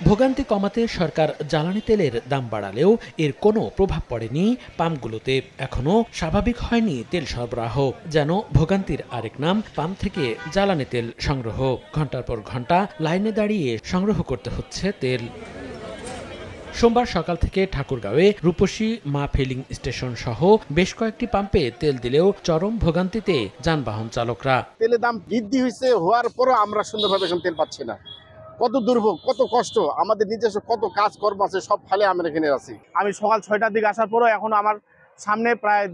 ভোগান্তি কমাতে সরকার জ্বালানি তেলের দাম বাড়ালেও এর কোনো প্রভাব পড়েনি পাম্পগুলোতে। এখনো স্বাভাবিক হয়নি তেল সরবরাহ, যেন ভোগান্তির আরেক নাম পাম্প থেকে জ্বালানি তেল সংগ্রহ। ঘন্টার পর ঘন্টা লাইনে দাঁড়িয়ে সংগ্রহ করতে হচ্ছে তেল। সোমবার সকাল থেকে ঠাকুরগাঁওয়ে রূপসী মা ফিলিং স্টেশন সহ বেশ কয়েকটি পাম্পে তেল দিলেও চরম ভোগান্তিতে যানবাহন চালকরা। তেলের দাম বৃদ্ধি হওয়ার পরও আমরা সুন্দরভাবে এখন তেল পাচ্ছি না। কত দুর্ভোগ, কত কষ্ট, আমাদের নিজস্ব কত কাজ কর্ম আছে, সব ফালে আমরা এখানে আছি। আমি সকাল 6টার দিকে আসার পরও এখন আমার সামনে প্রায়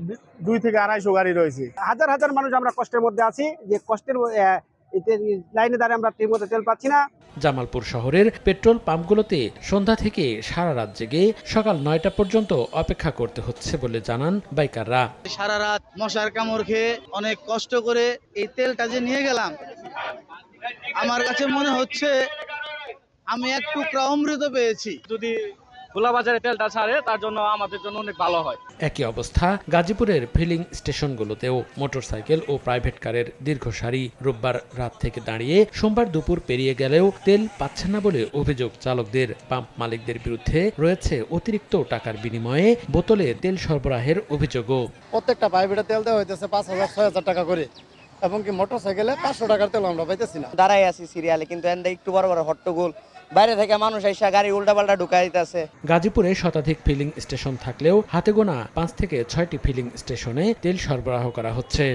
2 থেকে 250 গাড়ি রয়েছে। হাজার হাজার মানুষ আমরা কষ্টের মধ্যে আছি, যে কষ্টের লাইনে দাঁড়িয়ে আমরা ঠিক মতো তেল পাচ্ছি না। জামালপুর শহরের পেট্রোল পাম্পগুলোতে সন্ধ্যা থেকে সারা রাত জেগে সকাল 9টা পর্যন্ত অপেক্ষা করতে হচ্ছে বলে জানান বাইকাররা। সারা রাত মশার কামড় খেয়ে অনেক কষ্ট করে এই তেলটা যে নিয়ে গেলাম, আমার কাছে মনে হচ্ছে আমি এক টুকরা অমৃত পেয়েছি। যদি খোলা বাজারে তেলটা ছাড়ে তার জন্য আমাদের জন্য অনেক ভালো হয়। একই অবস্থা গাজীপুরের ফিলিং স্টেশনগুলোতেও। মোটরসাইকেল ও প্রাইভেট কারের দীর্ঘ সারি। রোববার রাত থেকে দাঁড়িয়ে সোমবার দুপুর পেরিয়ে গেলেও তেল পাচ্ছে না বলে অভিযোগ চালকদের। পাম্প মালিকদের বিরুদ্ধে রয়েছে অতিরিক্ত টাকার বিনিময়ে বোতলে তেল সরবরাহের অভিযোগও। প্রত্যেকটা প্রাইভেটে তেল দেওয়া হইতেছে 5,000-6,000 টাকা করে, এবং কি মোটরসাইকেলে 500 টাকার তেল আমরা পাইতেছি না। দাঁড়াই আছি সিরিয়ালে, কিন্তু এন্ডা একটু বড় বড় হট্টগোল, বাইরে থেকে মানুষ এসে গাড়ি উল্টাপাল্টা ঢুকাই দিতেছে। গাজীপুরে শতাধিক ফিলিং স্টেশন থাকলেও হাতে গোনা 5 থেকে 6টি ফিলিং স্টেশনে তেল সরবরাহ করা হচ্ছে।